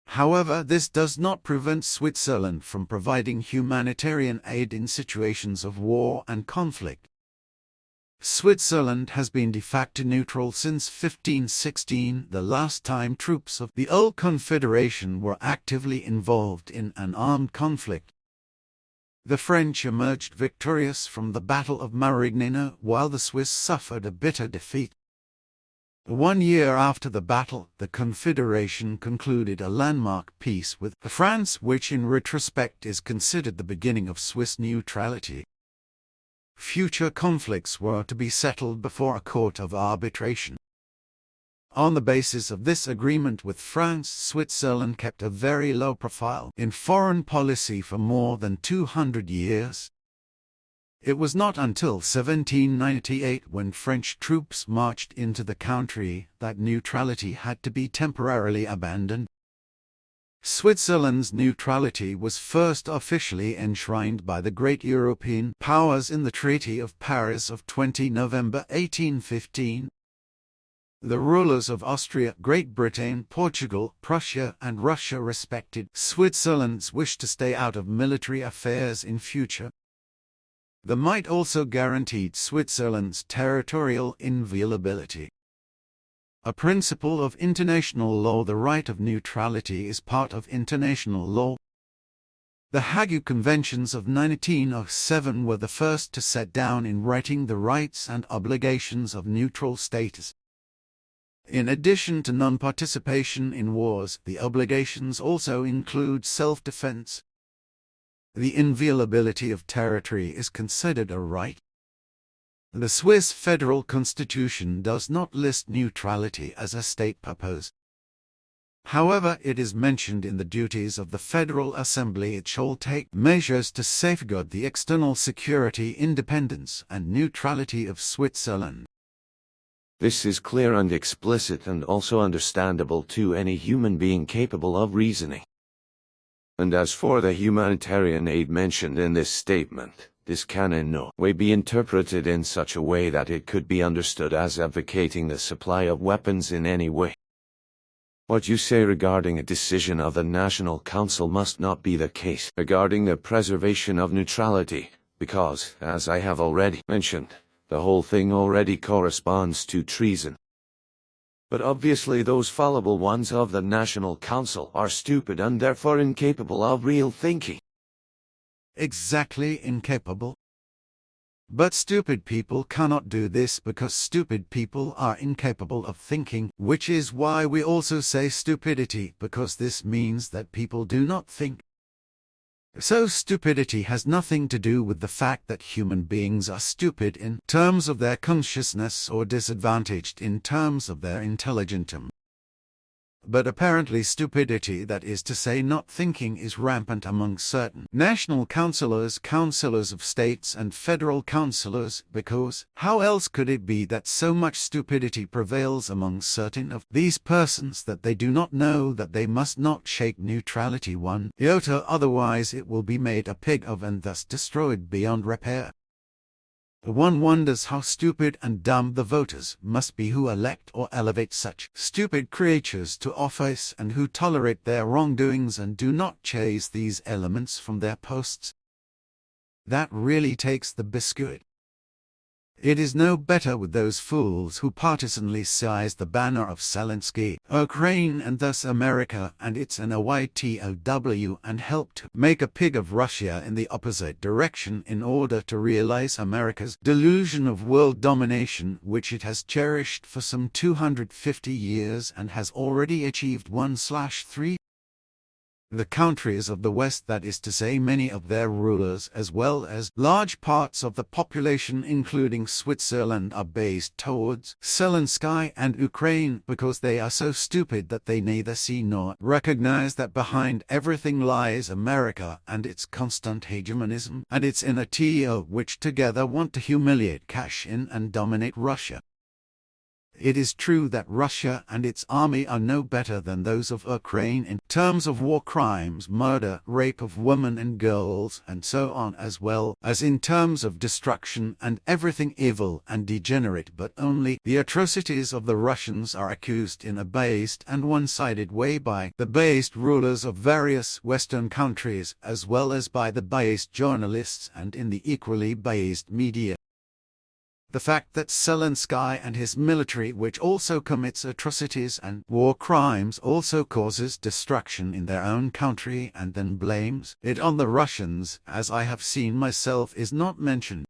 However, this does not prevent Switzerland from providing humanitarian aid in situations of war and conflict. Switzerland has been de facto neutral since 1516, the last time troops of the old Confederation were actively involved in an armed conflict. The French emerged victorious from the Battle of Marignano, while the Swiss suffered a bitter defeat. 1 year after the battle, the Confederation concluded a landmark peace with France, which in retrospect is considered the beginning of Swiss neutrality. Future conflicts were to be settled before a court of arbitration. On the basis of this agreement with France, Switzerland kept a very low profile in foreign policy for more than 200 years. It was not until 1798, when French troops marched into the country, that neutrality had to be temporarily abandoned. Switzerland's neutrality was first officially enshrined by the great European powers in the Treaty of Paris of 20 November 1815. The rulers of Austria, Great Britain, Portugal, Prussia, and Russia respected Switzerland's wish to stay out of military affairs in future. The might also guaranteed Switzerland's territorial inviolability. A principle of international law, the right of neutrality, is part of international law. The Hague Conventions of 1907 were the first to set down in writing the rights and obligations of neutral states. In addition to non-participation in wars, the obligations also include self-defense. The inviolability of territory is considered a right. The Swiss federal constitution does not list neutrality as a state purpose. However, it is mentioned in the duties of the Federal Assembly. It shall take measures to safeguard the external security, independence, and neutrality of Switzerland. This is clear and explicit, and also understandable to any human being capable of reasoning. And as for the humanitarian aid mentioned in this statement, this can in no way be interpreted in such a way that it could be understood as advocating the supply of weapons in any way. What you say regarding a decision of the National Council must not be the case regarding the preservation of neutrality, because, as I have already mentioned, the whole thing already corresponds to treason. But obviously those fallible ones of the National Council are stupid and therefore incapable of real thinking. Exactly, incapable. But stupid people cannot do this because stupid people are incapable of thinking, which is why we also say stupidity, because this means that people do not think. So stupidity has nothing to do with the fact that human beings are stupid in terms of their consciousness or disadvantaged in terms of their intelligentum. But apparently stupidity, that is to say not thinking, is rampant among certain national councillors, councillors of states, and federal councillors, because how else could it be that so much stupidity prevails among certain of these persons that they do not know that they must not shake neutrality one iota, otherwise it will be made a pig of and thus destroyed beyond repair. One wonders how stupid and dumb the voters must be who elect or elevate such stupid creatures to office, and who tolerate their wrongdoings and do not chase these elements from their posts. That really takes the biscuit. It is no better with those fools who partisanly seize the banner of Zelensky, Ukraine, and thus America and its NYTOW, and help to make a pig of Russia in the opposite direction in order to realize America's delusion of world domination, which it has cherished for some 250 years and has already achieved 1/3. The countries of the West, that is to say many of their rulers as well as large parts of the population including Switzerland, are based towards Zelensky and Ukraine because they are so stupid that they neither see nor recognize that behind everything lies America and its constant hegemonism and its inner TO, which together want to humiliate, cash in, and dominate Russia. It is true that Russia and its army are no better than those of Ukraine in terms of war crimes, murder, rape of women and girls, and so on, as well as in terms of destruction and everything evil and degenerate, but only the atrocities of the Russians are accused in a biased and one-sided way by the biased rulers of various Western countries, as well as by the biased journalists and in the equally biased media. The fact that Zelensky and his military, which also commits atrocities and war crimes, also causes destruction in their own country and then blames it on the Russians, as I have seen myself, is not mentioned.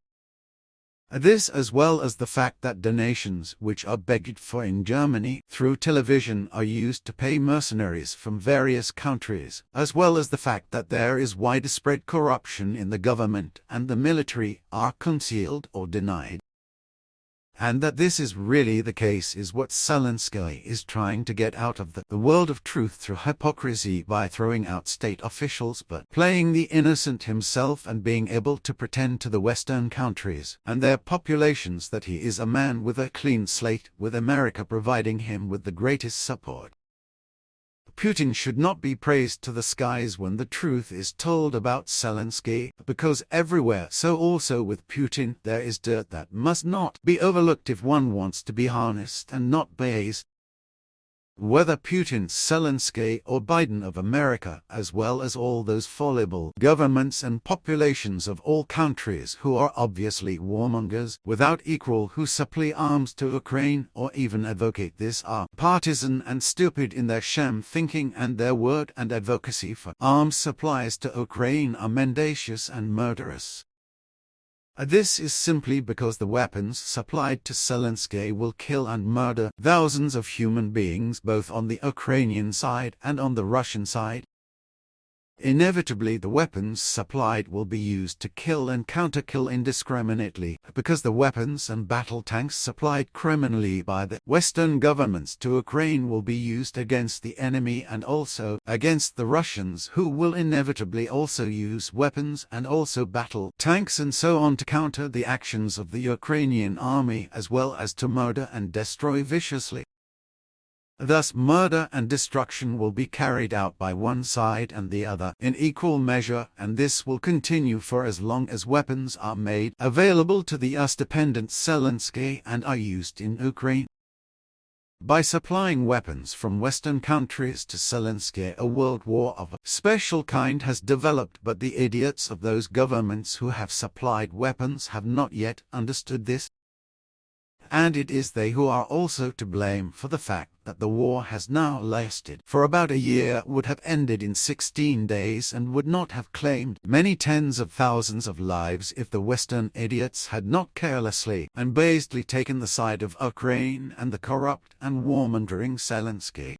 This, as well as the fact that donations which are begged for in Germany through television are used to pay mercenaries from various countries, as well as the fact that there is widespread corruption in the government and the military, are concealed or denied. And that this is really the case is what Zelensky is trying to get out of the world of truth through hypocrisy, by throwing out state officials but playing the innocent himself, and being able to pretend to the Western countries and their populations that he is a man with a clean slate, with America providing him with the greatest support. Putin should not be praised to the skies when the truth is told about Zelensky, because everywhere, so also with Putin, there is dirt that must not be overlooked if one wants to be honest and not biased. Whether Putin, Zelensky, or Biden of America, as well as all those fallible governments and populations of all countries who are obviously warmongers without equal, who supply arms to Ukraine or even advocate this, are partisan and stupid in their sham thinking, and their word and advocacy for arms supplies to Ukraine are mendacious and murderous. This is simply because the weapons supplied to Zelensky will kill and murder thousands of human beings both on the Ukrainian side and on the Russian side. Inevitably, the weapons supplied will be used to kill and counter-kill indiscriminately, because the weapons and battle tanks supplied criminally by the Western governments to Ukraine will be used against the enemy and also against the Russians, who will inevitably also use weapons and also battle tanks and so on to counter the actions of the Ukrainian army, as well as to murder and destroy viciously. Thus, murder and destruction will be carried out by one side and the other in equal measure, and this will continue for as long as weapons are made available to the US-dependent Zelensky and are used in Ukraine. By supplying weapons from Western countries to Zelensky, a world war of a special kind has developed, but the idiots of those governments who have supplied weapons have not yet understood this. And it is they who are also to blame for the fact that the war has now lasted for about a year, would have ended in 16 days, and would not have claimed many tens of thousands of lives if the Western idiots had not carelessly and basely taken the side of Ukraine and the corrupt and warmongering Zelensky.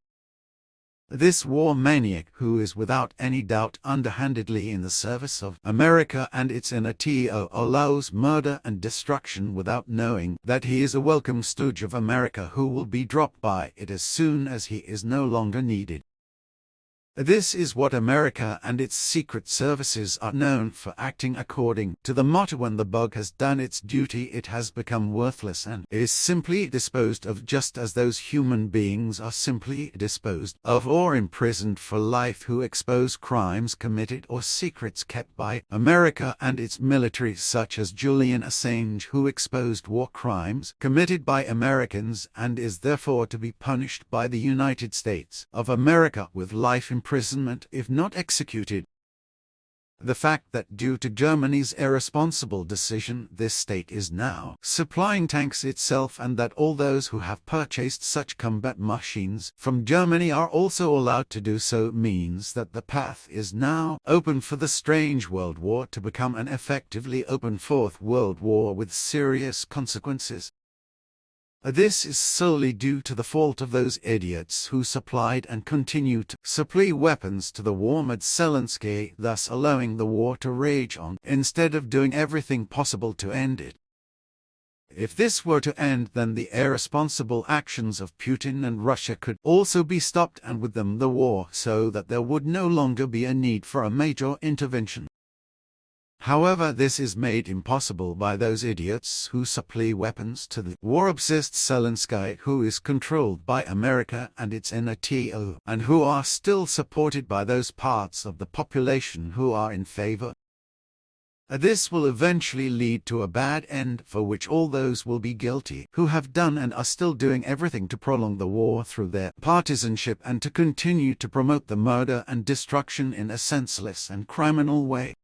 This war maniac, who is without any doubt underhandedly in the service of America and its NATO, allows murder and destruction without knowing that he is a welcome stooge of America who will be dropped by it as soon as he is no longer needed. This is what America and its secret services are known for, acting according to the motto: when the bug has done its duty, it has become worthless and is simply disposed of, just as those human beings are simply disposed of or imprisoned for life who expose crimes committed or secrets kept by America and its military, such as Julian Assange, who exposed war crimes committed by Americans and is therefore to be punished by the United States of America with life imprisonment if not executed. The fact that due to Germany's irresponsible decision this state is now supplying tanks itself, and that all those who have purchased such combat machines from Germany are also allowed to do so, means that the path is now open for the strange world war to become an effectively open Fourth World War with serious consequences. This is solely due to the fault of those idiots who supplied and continue to supply weapons to the war-mad Zelensky, thus allowing the war to rage on, instead of doing everything possible to end it. If this were to end, then the irresponsible actions of Putin and Russia could also be stopped, and with them the war, so that there would no longer be a need for a major intervention. However, this is made impossible by those idiots who supply weapons to the war-obsessed Zelensky, who is controlled by America and its NATO, and who are still supported by those parts of the population who are in favor. This will eventually lead to a bad end, for which all those will be guilty who have done and are still doing everything to prolong the war through their partisanship and to continue to promote the murder and destruction in a senseless and criminal way.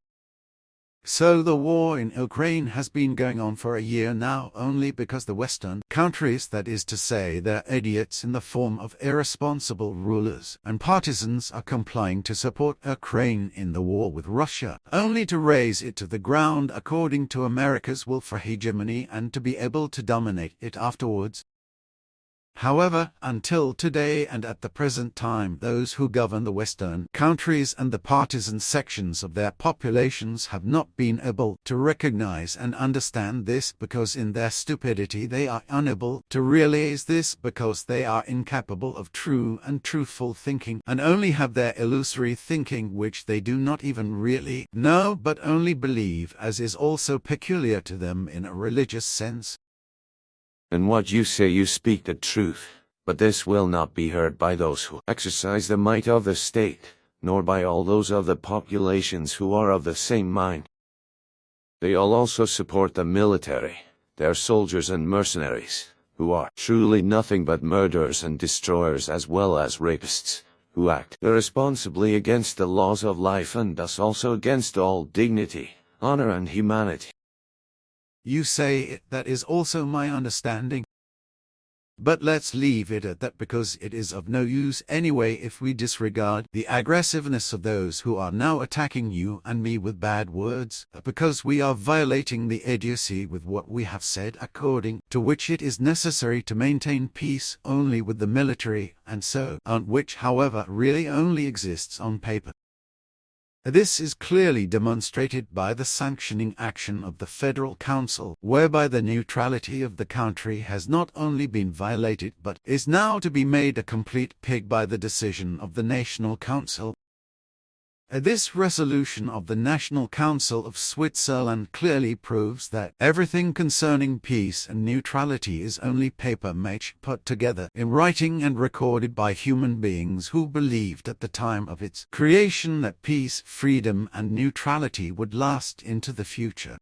So the war in Ukraine has been going on for a year now, only because the Western countries, that is to say their idiots in the form of irresponsible rulers and partisans, are complying to support Ukraine in the war with Russia, only to raise it to the ground according to America's will for hegemony and to be able to dominate it afterwards. However, until today and at the present time, those who govern the Western countries and the partisan sections of their populations have not been able to recognize and understand this, because in their stupidity they are unable to realize this, because they are incapable of true and truthful thinking, and only have their illusory thinking, which they do not even really know but only believe, as is also peculiar to them in a religious sense. And what you say, you speak the truth. But this will not be heard by those who exercise the might of the state, nor by all those of the populations who are of the same mind. They all also support the military, their soldiers and mercenaries, who are truly nothing but murderers and destroyers as well as rapists, who act irresponsibly against the laws of life and thus also against all dignity, honor and humanity. You say it, that is also my understanding. But let's leave it at that, because it is of no use anyway if we disregard the aggressiveness of those who are now attacking you and me with bad words, because we are violating the idiocy with what we have said, according to which it is necessary to maintain peace only with the military, and so on, which however really only exists on paper. This is clearly demonstrated by the sanctioning action of the Federal Council, whereby the neutrality of the country has not only been violated but is now to be made a complete pig by the decision of the National Council. This resolution of the National Council of Switzerland clearly proves that everything concerning peace and neutrality is only paper-mâché put together in writing and recorded by human beings who believed at the time of its creation that peace, freedom, and neutrality would last into the future.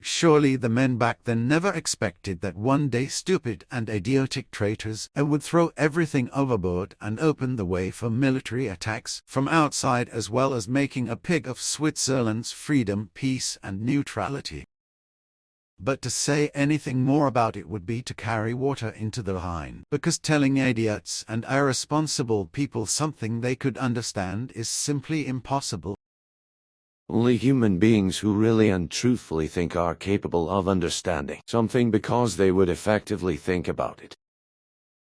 Surely the men back then never expected that one day stupid and idiotic traitors would throw everything overboard and open the way for military attacks from outside, as well as making a pig of Switzerland's freedom, peace, and neutrality. But to say anything more about it would be to carry water into the Rhine, because telling idiots and irresponsible people something they could understand is simply impossible. Only human beings who really and truthfully think are capable of understanding something because they would effectively think about it.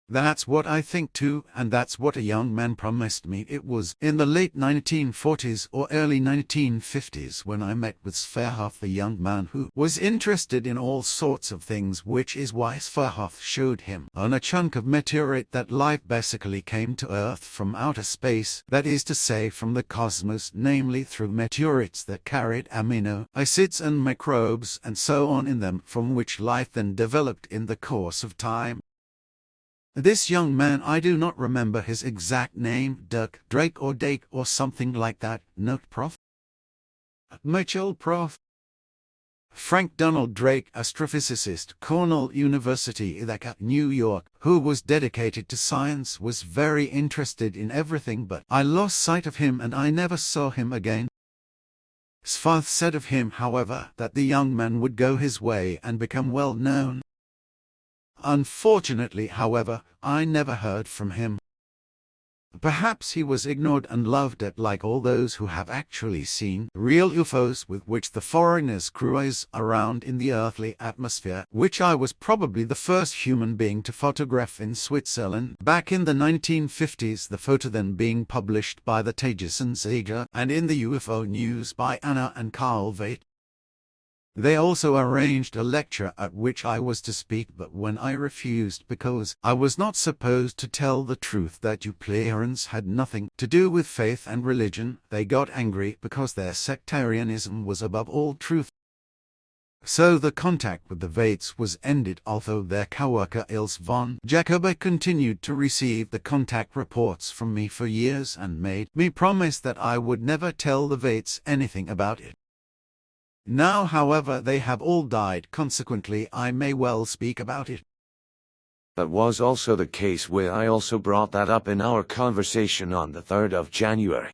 That's what I think too, and that's what a young man promised me. It was in the late 1940s or early 1950s when I met with Sverhoff, the young man who was interested in all sorts of things, which is why Sverhoff showed him on a chunk of meteorite that life basically came to Earth from outer space, that is to say from the cosmos, namely through meteorites that carried amino acids and microbes and so on in them, from which life then developed in the course of time. This young man, I do not remember his exact name, Dirk, Drake or Dake or something like that, note prof. Mitchell prof. Frank Donald Drake, astrophysicist, Cornell University, Ithaca, New York, who was dedicated to science, was very interested in everything, but I lost sight of him and I never saw him again. Svath said of him, however, that the young man would go his way and become well known. Unfortunately, however, I never heard from him. Perhaps he was ignored and loved at like all those who have actually seen real UFOs with which the foreigners cruise around in the earthly atmosphere, which I was probably the first human being to photograph in Switzerland back in the 1950s, the photo then being published by the Tagesspiegel and in the UFO News by Anna and Carl Veit. They also arranged a lecture at which I was to speak, but when I refused because I was not supposed to tell the truth, that Ptaahans had nothing to do with faith and religion, they got angry because their sectarianism was above all truth. So the contact with the Veits was ended, although their coworker Ilse von Jacobi continued to receive the contact reports from me for years and made me promise that I would never tell the Veits anything about it. Now, however, they have all died, consequently I may well speak about it. That was also the case where I also brought that up in our conversation on the 3rd of January.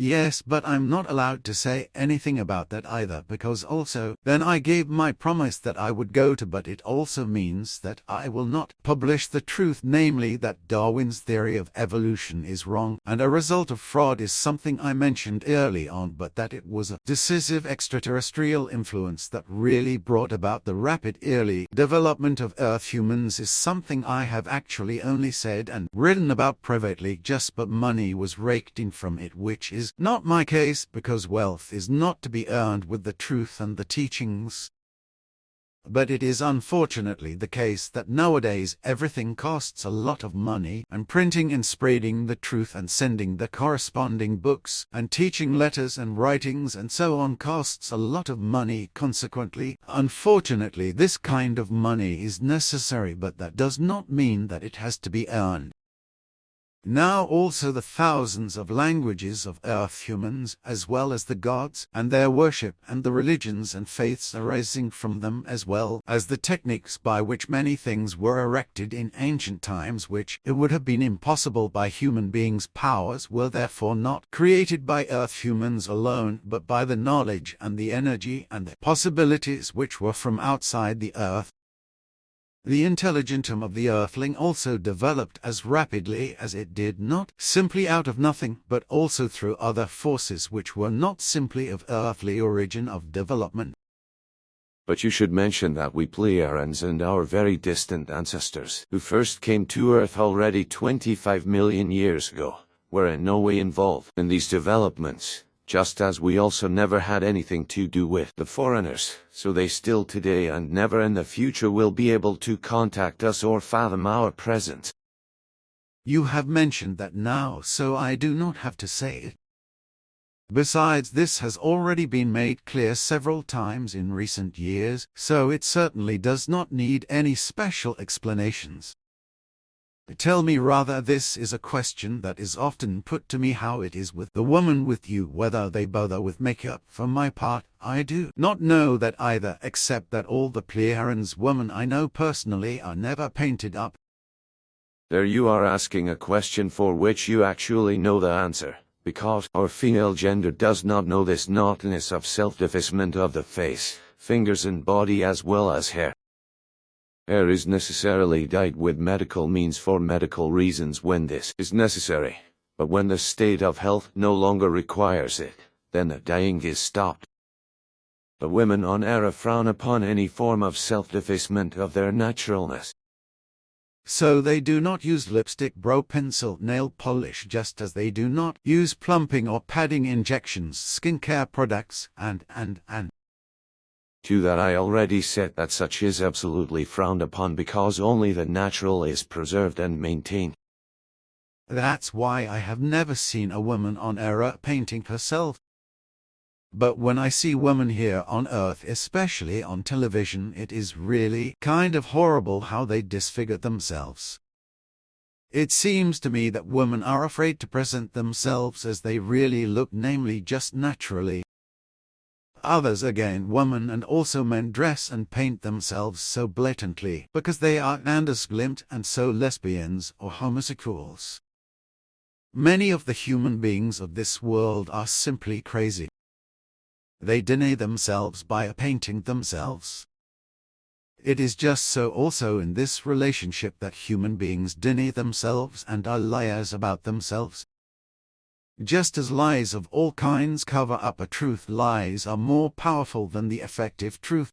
Yes, but I'm not allowed to say anything about that either, because also then I gave my promise that I would go to, but it also means that I will not publish the truth, namely that Darwin's theory of evolution is wrong and a result of fraud is something I mentioned early on, but that it was a decisive extraterrestrial influence that really brought about the rapid early development of Earth humans is something I have actually only said and written about privately, just but money was raked in from it, which is not my case, because wealth is not to be earned with the truth and the teachings. But it is unfortunately the case that nowadays everything costs a lot of money, and printing and spreading the truth and sending the corresponding books and teaching letters and writings and so on costs a lot of money. Consequently, unfortunately, this kind of money is necessary, but that does not mean that it has to be earned. Now also the thousands of languages of earth humans, as well as the gods and their worship and the religions and faiths arising from them, as well as the techniques by which many things were erected in ancient times, which it would have been impossible by human beings' powers, were therefore not created by earth humans alone, but by the knowledge and the energy and the possibilities which were from outside the earth. The intelligentum of the earthling also developed as rapidly as it did, not simply out of nothing, but also through other forces which were not simply of earthly origin of development. But you should mention that we Pleiadians and our very distant ancestors, who first came to Earth already 25 million years ago, were in no way involved in these developments, just as we also never had anything to do with the foreigners, so they still today and never in the future will be able to contact us or fathom our presence. You have mentioned that now, so I do not have to say it. Besides, this has already been made clear several times in recent years, so it certainly does not need any special explanations. Tell me rather, this is a question that is often put to me, how it is with the woman with you, whether they bother with makeup. For my part, I do not know that either, except that all the Pleiadians women I know personally are never painted up. There you are asking a question for which you actually know the answer, because our female gender does not know this naughtiness of self-defacement of the face, fingers and body as well as hair. Hair is necessarily dyed with medical means for medical reasons when this is necessary, but when the state of health no longer requires it, then the dyeing is stopped. The women on Earth frown upon any form of self-defacement of their naturalness. So they do not use lipstick, brow pencil, nail polish, just as they do not use plumping or padding injections, skincare products, and. To that I already said that such is absolutely frowned upon, because only the natural is preserved and maintained. That's why I have never seen a woman on Earth painting herself. But when I see women here on Earth, especially on television, it is really kind of horrible how they disfigure themselves. It seems to me that women are afraid to present themselves as they really look, namely just naturally. Others again, women and also men, dress and paint themselves so blatantly because they are glimped and so lesbians or homosexuals. Many of the human beings of this world are simply crazy. They deny themselves by painting themselves. It is just so also in this relationship that human beings deny themselves and are liars about themselves. Just as lies of all kinds cover up a truth, lies are more powerful than the effective truth.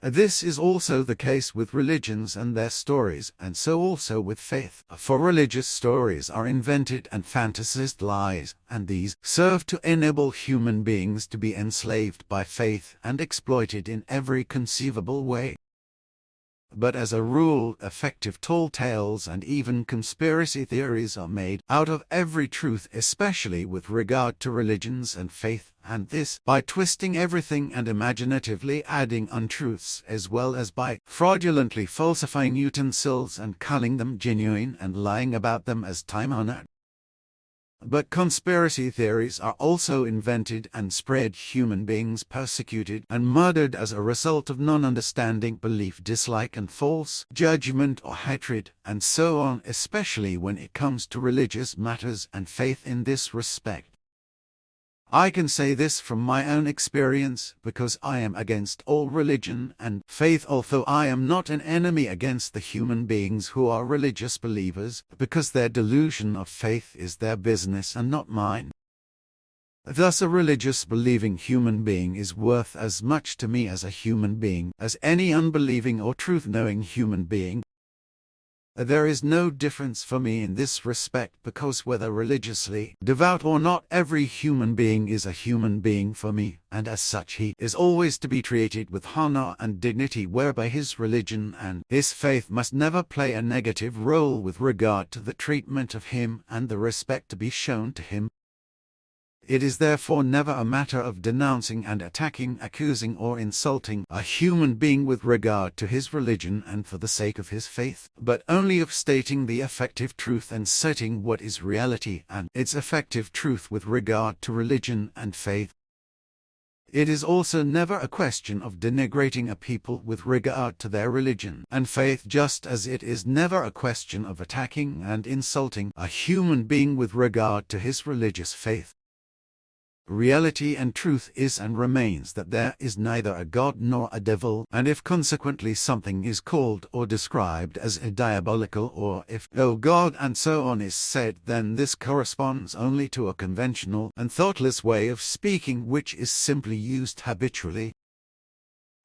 This is also the case with religions and their stories, and so also with faith. For religious stories are invented and fantasized lies, and these serve to enable human beings to be enslaved by faith and exploited in every conceivable way. But as a rule, effective tall tales and even conspiracy theories are made out of every truth, especially with regard to religions and faith, and this by twisting everything and imaginatively adding untruths, as well as by fraudulently falsifying utensils and calling them genuine and lying about them as time-honored. But conspiracy theories are also invented and spread, human beings persecuted and murdered as a result of non-understanding, belief, dislike and false judgment or hatred, and so on, especially when it comes to religious matters and faith in this respect. I can say this from my own experience, because I am against all religion and faith, although I am not an enemy against the human beings who are religious believers, because their delusion of faith is their business and not mine. Thus a religious believing human being is worth as much to me as a human being as any unbelieving or truth-knowing human being. There is no difference for me in this respect, because whether religiously devout or not, every human being is a human being for me, and as such he is always to be treated with honor and dignity, whereby his religion and his faith must never play a negative role with regard to the treatment of him and the respect to be shown to him. It is therefore never a matter of denouncing and attacking, accusing or insulting a human being with regard to his religion and for the sake of his faith, but only of stating the effective truth and setting what is reality and its effective truth with regard to religion and faith. It is also never a question of denigrating a people with regard to their religion and faith, just as it is never a question of attacking and insulting a human being with regard to his religious faith. Reality and truth is and remains that there is neither a God nor a devil, and if consequently something is called or described as a diabolical, or if "oh God" and so on is said, then this corresponds only to a conventional and thoughtless way of speaking which is simply used habitually.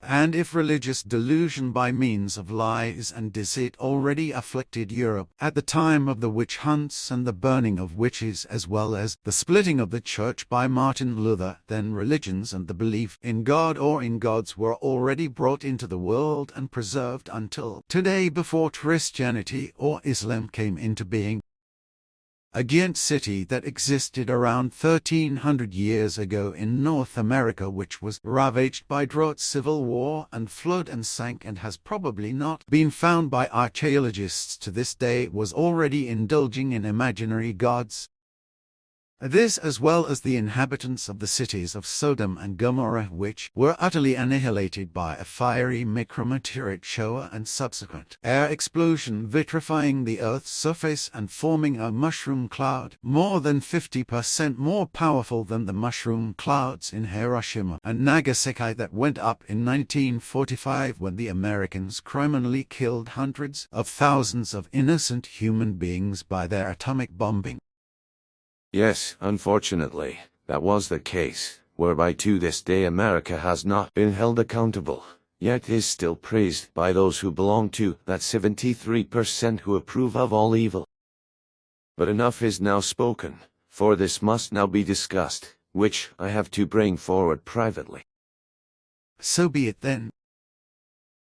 And if religious delusion by means of lies and deceit already afflicted Europe at the time of the witch hunts and the burning of witches, as well as the splitting of the church by Martin Luther, then religions and the belief in God or in gods were already brought into the world and preserved until today, before Christianity or Islam came into being. A giant city that existed around 1300 years ago in North America, which was ravaged by drought, civil war, and flood, and sank, and has probably not been found by archaeologists to this day, was already indulging in imaginary gods. This, as well as the inhabitants of the cities of Sodom and Gomorrah, which were utterly annihilated by a fiery micrometeorite shower and subsequent air explosion, vitrifying the Earth's surface and forming a mushroom cloud more than 50% more powerful than the mushroom clouds in Hiroshima and Nagasaki that went up in 1945, when the Americans criminally killed hundreds of thousands of innocent human beings by their atomic bombing. Yes, unfortunately, that was the case, whereby to this day America has not been held accountable, yet is still praised by those who belong to that 73% who approve of all evil. But enough is now spoken, for this must now be discussed, which I have to bring forward privately. So be it then.